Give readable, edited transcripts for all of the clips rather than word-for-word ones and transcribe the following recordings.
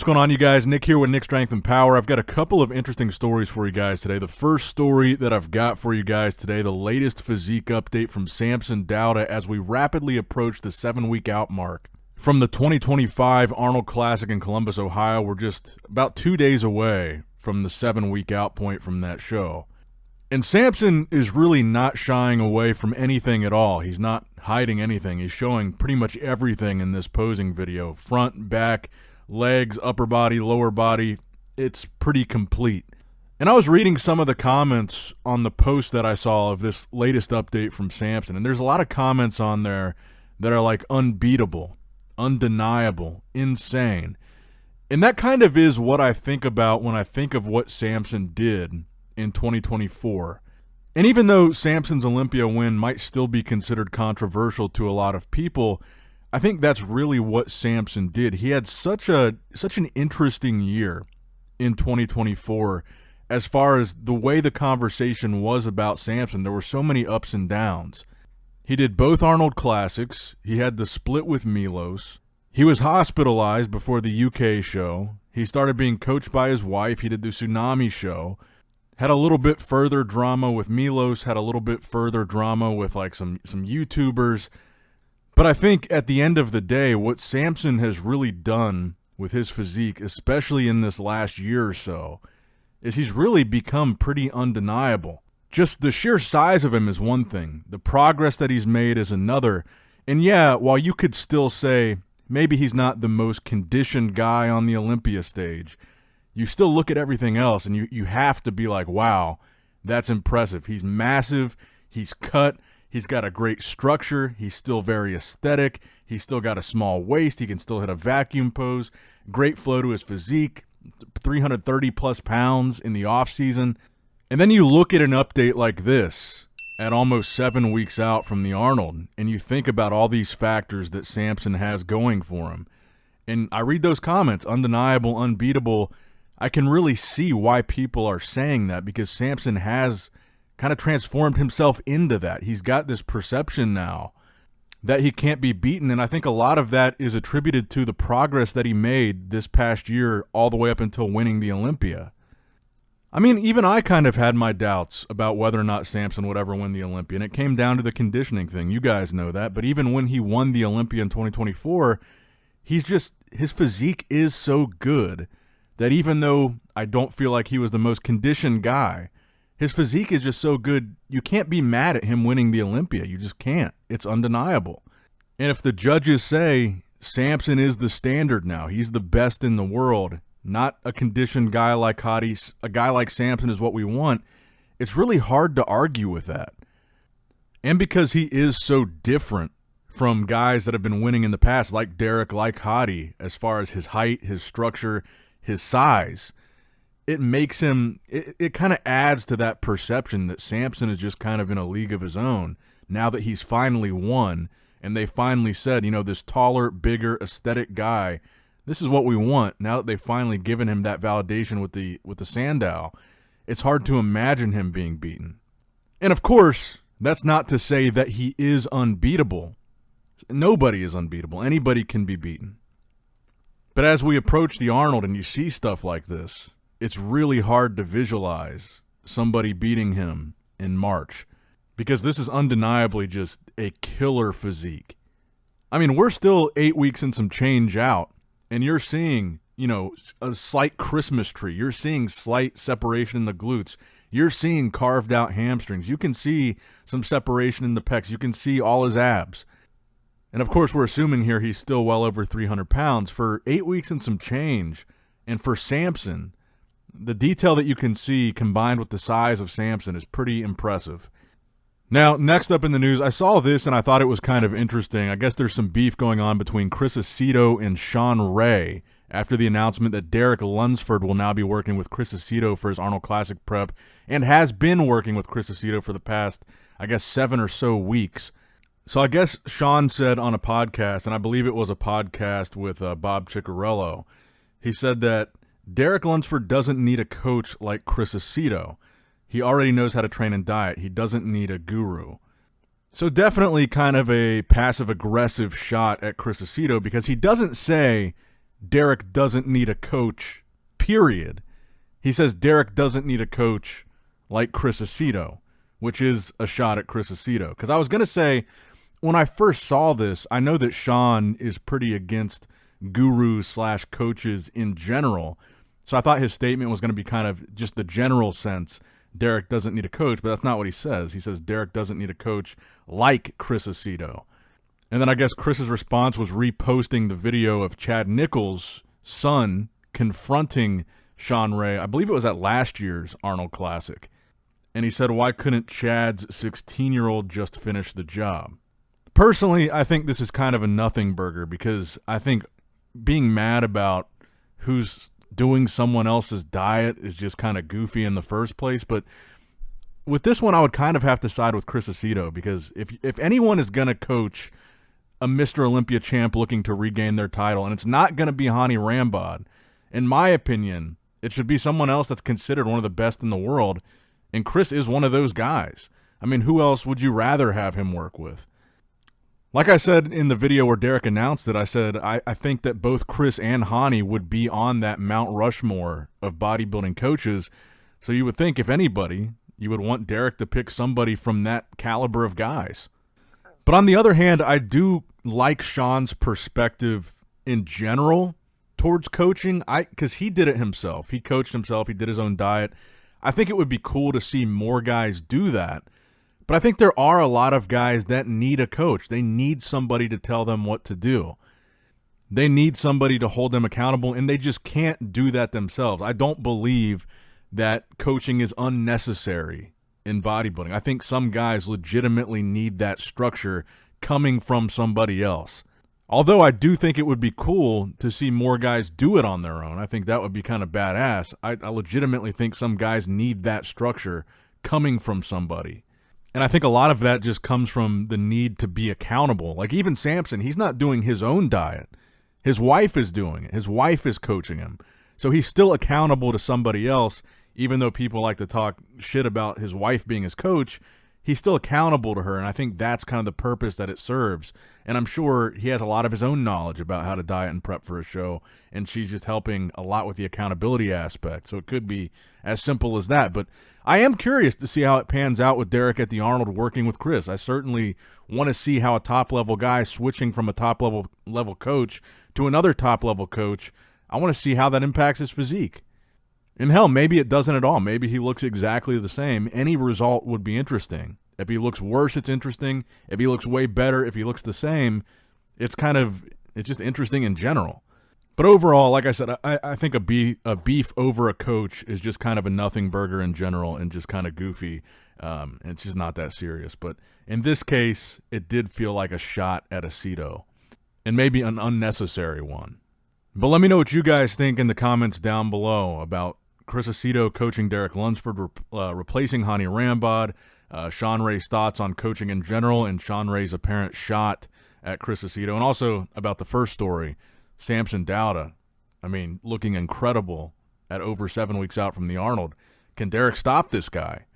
What's going on, you guys? Nick here with Nick Strength and Power. I've got a couple of interesting stories for you guys today. The first story that I've got for you guys today, the latest physique update from Samson Dauda as we rapidly approach the 7-week out mark. From the 2025 Arnold Classic in Columbus, Ohio, we're just about 2 days away from the 7-week out point from that show. And Samson is really not shying away from anything at all. He's not hiding anything. He's showing pretty much everything in this posing video. Front, back, legs, upper body, lower body. It's pretty complete. And I was reading some of the comments on the post that I saw of this latest update from Samson, and there's a lot of comments on there that are like unbeatable, undeniable, insane. And that kind of is what I think about when I think of what Samson did in 2024. And even though Samson's Olympia win might still be considered controversial to a lot of people, I think that's really what Samson did. He had such an interesting year in 2024 as far as the way the conversation was about Samson. There were so many ups and downs. He did both Arnold Classics. He had the split with Milos. He was hospitalized before the UK show. He started being coached by his wife. He did the Tsunami show. Had a little bit further drama with Milos. Had a little bit further drama with like some YouTubers. But I think at the end of the day, what Samson has really done with his physique, especially in this last year or so, is he's really become pretty undeniable. Just the sheer size of him is one thing. The progress that he's made is another. And yeah, while you could still say maybe he's not the most conditioned guy on the Olympia stage, you still look at everything else and you have to be like, wow, that's impressive. He's massive. He's cut. He's got a great structure. He's still very aesthetic. He's still got a small waist. He can still hit a vacuum pose. Great flow to his physique. 330 plus pounds in the off season. And then you look at an update like this at almost 7 weeks out from the Arnold, and you think about all these factors that Samson has going for him. And I read those comments, undeniable, unbeatable. I can really see why people are saying that, because Samson has kind of transformed himself into that. He's got this perception now that he can't be beaten, and I think a lot of that is attributed to the progress that he made this past year all the way up until winning the Olympia. I mean, even I kind of had my doubts about whether or not Samson would ever win the Olympia, and it came down to the conditioning thing. You guys know that, but even when he won the Olympia in 2024, his physique is so good that even though I don't feel like he was the most conditioned guy, his physique is just so good, you can't be mad at him winning the Olympia. You just can't. It's undeniable. And if the judges say Samson is the standard now, he's the best in the world, not a conditioned guy like Hadi, a guy like Samson is what we want, it's really hard to argue with that. And because he is so different from guys that have been winning in the past, like Derek, like Hadi, as far as his height, his structure, his size, it makes him, it kind of adds to that perception that Samson is just kind of in a league of his own now that he's finally won, and they finally said, you know, this taller, bigger, aesthetic guy, this is what we want. Now that they've finally given him that validation with the Sandow, it's hard to imagine him being beaten. And of course, that's not to say that he is unbeatable. Nobody is unbeatable. Anybody can be beaten. But as we approach the Arnold and you see stuff like this, it's really hard to visualize somebody beating him in March, because this is undeniably just a killer physique. I mean, we're still 8 weeks and some change out, and you're seeing, you know, a slight Christmas tree. You're seeing slight separation in the glutes. You're seeing carved out hamstrings. You can see some separation in the pecs. You can see all his abs. And of course, we're assuming here he's still well over 300 pounds. For 8 weeks and some change, and for Samson, the detail that you can see combined with the size of Samson is pretty impressive. Now, next up in the news, I saw this and I thought it was kind of interesting. I guess there's some beef going on between Chris Aceto and Shawn after the announcement that Derek Lunsford will now be working with Chris Aceto for his Arnold Classic prep, and has been working with Chris Aceto for the past, I guess, 7 or so weeks. So I guess Shawn said on a podcast, and I believe it was a podcast with Bob Ciccarello, he said that Derek Lunsford doesn't need a coach like Chris Aceto. He already knows how to train and diet. He doesn't need a guru. So definitely kind of a passive-aggressive shot at Chris Aceto, because he doesn't say Derek doesn't need a coach, period. He says Derek doesn't need a coach like Chris Aceto, which is a shot at Chris Aceto. Because I was going to say, when I first saw this, I know that Shawn is pretty against gurus/coaches in general. So I thought his statement was going to be kind of just the general sense, Derek doesn't need a coach, but that's not what he says. He says Derek doesn't need a coach like Chris Aceto. And then I guess Chris's response was reposting the video of Chad Nichols' son confronting Shawn Ray. I believe it was at last year's Arnold Classic. And he said, why couldn't Chad's 16-year-old just finish the job? Personally, I think this is kind of a nothing burger because I think being mad about who's doing someone else's diet is just kind of goofy in the first place. But with this one, I would kind of have to side with Chris Aceto because if anyone is going to coach a Mr. Olympia champ looking to regain their title, and it's not going to be Hani Rambod, in my opinion, it should be someone else that's considered one of the best in the world, and Chris is one of those guys. I mean, who else would you rather have him work with? Like I said in the video where Derek announced it, I said I think that both Chris and Hani would be on that Mount Rushmore of bodybuilding coaches, so you would think if anybody, you would want Derek to pick somebody from that caliber of guys. But on the other hand, I do like Shawn's perspective in general towards coaching, because he did it himself. He coached himself. He did his own diet. I think it would be cool to see more guys do that. But I think there are a lot of guys that need a coach. They need somebody to tell them what to do. They need somebody to hold them accountable, and they just can't do that themselves. I don't believe that coaching is unnecessary in bodybuilding. I think some guys legitimately need that structure coming from somebody else. Although I do think it would be cool to see more guys do it on their own. I think that would be kind of badass. I legitimately think some guys need that structure coming from somebody. And I think a lot of that just comes from the need to be accountable. Like even Samson, he's not doing his own diet. His wife is doing it. His wife is coaching him. So he's still accountable to somebody else, even though people like to talk shit about his wife being his coach. He's still accountable to her, and I think that's kind of the purpose that it serves. And I'm sure he has a lot of his own knowledge about how to diet and prep for a show, and she's just helping a lot with the accountability aspect. So it could be as simple as that. But I am curious to see how it pans out with Derek at the Arnold working with Chris. I certainly want to see how a top-level guy switching from a top-level coach to another top-level coach, I want to see how that impacts his physique. And hell, maybe it doesn't at all. Maybe he looks exactly the same. Any result would be interesting. If he looks worse, it's interesting. If he looks way better, if he looks the same, it's just interesting in general. But overall, like I said, I think a beef over a coach is just kind of a nothing burger in general and just kind of goofy. It's just not that serious. But in this case, it did feel like a shot at Aceto, and maybe an unnecessary one. But let me know what you guys think in the comments down below about Chris Aceto coaching Derek Lunsford, replacing Hani Rambod, Shawn Ray's thoughts on coaching in general, and Shawn Ray's apparent shot at Chris Aceto, and also about the first story, Samson Dauda. I mean, looking incredible at over 7 weeks out from the Arnold. Can Derek stop this guy?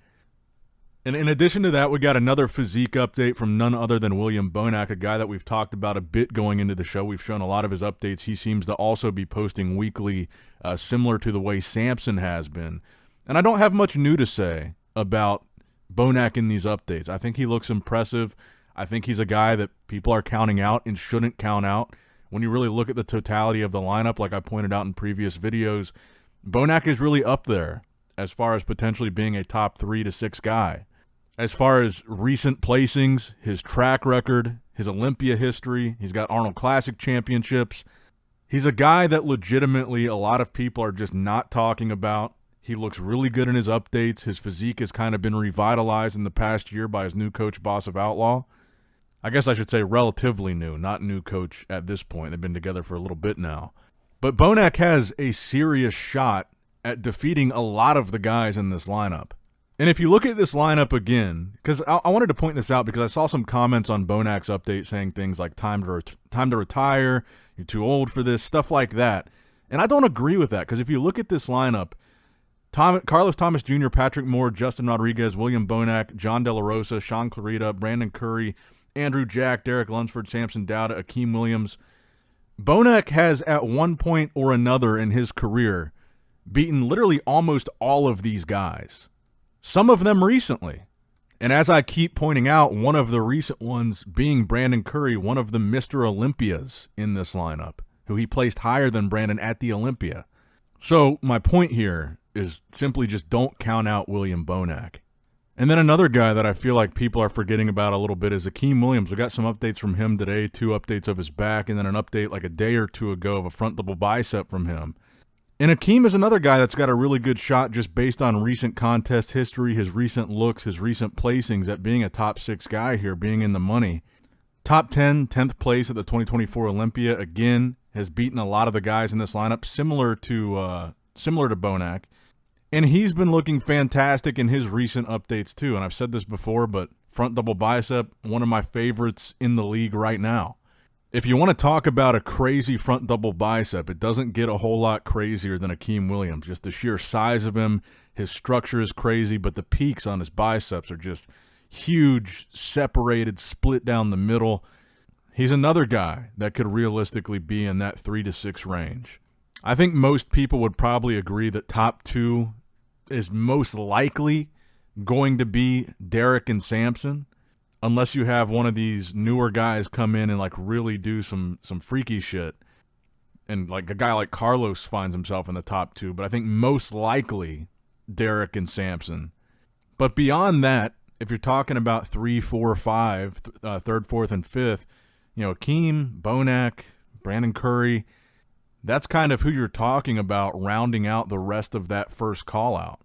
And in addition to that, we got another physique update from none other than William Bonac, a guy that we've talked about a bit going into the show. We've shown a lot of his updates. He seems to also be posting weekly, similar to the way Samson has been. And I don't have much new to say about Bonac in these updates. I think he looks impressive. I think he's a guy that people are counting out and shouldn't count out. When you really look at the totality of the lineup, like I pointed out in previous videos, Bonac is really up there as far as potentially being a top 3 to 6 guy. As far as recent placings, his track record, his Olympia history, he's got Arnold Classic championships. He's a guy that legitimately a lot of people are just not talking about. He looks really good in his updates. His physique has kind of been revitalized in the past year by his new coach, Boss of Outlaw. I guess I should say relatively new, not new coach at this point. They've been together for a little bit now. But Bonac has a serious shot at defeating a lot of the guys in this lineup. And if you look at this lineup again, because I wanted to point this out because I saw some comments on Bonac's update saying things like time to retire, you're too old for this, stuff like that. And I don't agree with that because if you look at this lineup, Carlos Thomas Jr., Patrick Moore, Justin Rodriguez, William Bonac, John De La Rosa, Sean Clarita, Brandon Curry, Andrew Jack, Derek Lunsford, Samson Dauda, Akim Williams. Bonac has at one point or another in his career beaten literally almost all of these guys, some of them recently. And as I keep pointing out, one of the recent ones being Brandon Curry, one of the Mr. Olympias in this lineup, who he placed higher than Brandon at the Olympia. So my point here is simply just don't count out William Bonac. And then another guy that I feel like people are forgetting about a little bit is Akim Williams. We got some updates from him today, 2 updates of his back, and then an update like a day or 2 ago of a front double bicep from him. And Akim is another guy that's got a really good shot just based on recent contest history, his recent looks, his recent placings at being a top 6 guy here, being in the money. Top 10, 10th place at the 2024 Olympia, again, has beaten a lot of the guys in this lineup, similar to Bonac. And he's been looking fantastic in his recent updates too. And I've said this before, but front double bicep, one of my favorites in the league right now. If you want to talk about a crazy front double bicep, it doesn't get a whole lot crazier than Akim Williams. Just the sheer size of him, his structure is crazy, but the peaks on his biceps are just huge, separated, split down the middle. He's another guy that could realistically be in that 3 to 6 range. I think most people would probably agree that top 2 is most likely going to be Derek and Samson, unless you have one of these newer guys come in and like really do some freaky shit. And like a guy like Carlos finds himself in the top 2, but I think most likely Derek and Samson. But beyond that, if you're talking about 3, 4, 5, 3rd, 4th, and 5th, you know, Akim, Bonac, Brandon Curry, that's kind of who you're talking about rounding out the rest of that first call out.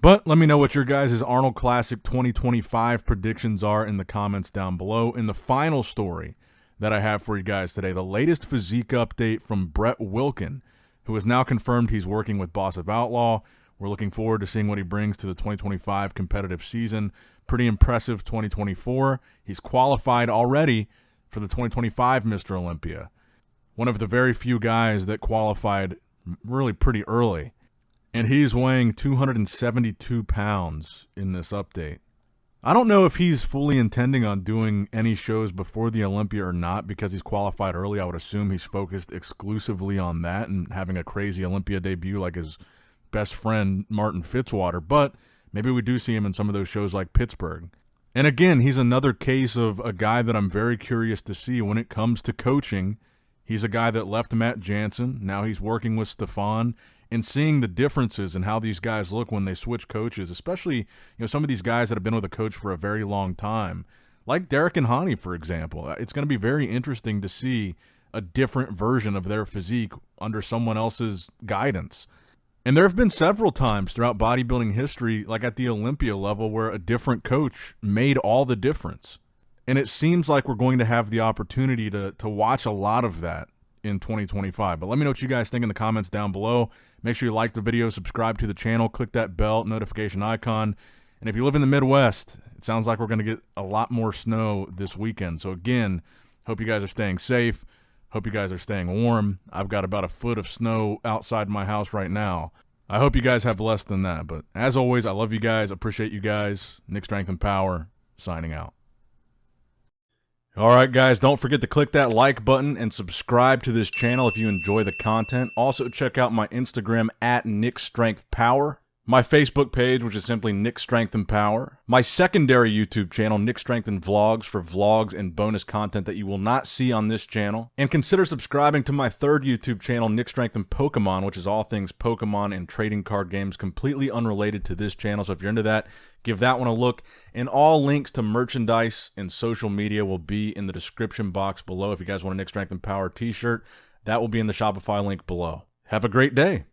But let me know what your guys' Arnold Classic 2025 predictions are in the comments down below. In the final story that I have for you guys today, the latest physique update from Brett Wilkin, who has now confirmed he's working with Boss of Outlaw. We're looking forward to seeing what he brings to the 2025 competitive season. Pretty impressive 2024. He's qualified already for the 2025 Mr. Olympia. One of the very few guys that qualified really pretty early. And he's weighing 272 pounds in this update. I don't know if he's fully intending on doing any shows before the Olympia or not because he's qualified early. I would assume he's focused exclusively on that and having a crazy Olympia debut like his best friend Martin Fitzwater. But maybe we do see him in some of those shows like Pittsburgh. And again, he's another case of a guy that I'm very curious to see when it comes to coaching. He's a guy that left Matt Jansen. Now he's working with Stefan and seeing the differences in how these guys look when they switch coaches, especially some of these guys that have been with a coach for a very long time, like Derek and Hani, for example. It's going to be very interesting to see a different version of their physique under someone else's guidance. And there have been several times throughout bodybuilding history, like at the Olympia level, where a different coach made all the difference. And it seems like we're going to have the opportunity to watch a lot of that in 2025. But let me know what you guys think in the comments down below. Make sure you like the video, subscribe to the channel, click that bell notification icon. And if you live in the Midwest, it sounds like we're going to get a lot more snow this weekend. So again, hope you guys are staying safe. Hope you guys are staying warm. I've got about a foot of snow outside my house right now. I hope you guys have less than that. But as always, I love you guys. Appreciate you guys. Nick Strength and Power, signing out. All right, guys, don't forget to click that like button and subscribe to this channel if you enjoy the content. Also, check out my Instagram at NickStrengthPower, my Facebook page, which is simply Nick Strength and Power, my secondary YouTube channel, Nick Strength and Vlogs, for vlogs and bonus content that you will not see on this channel. And consider subscribing to my third YouTube channel, Nick Strength and Pokemon, which is all things Pokemon and trading card games, completely unrelated to this channel. So if you're into that, give that one a look. And all links to merchandise and social media will be in the description box below. If you guys want a Nick Strength and Power t-shirt, that will be in the Shopify link below. Have a great day.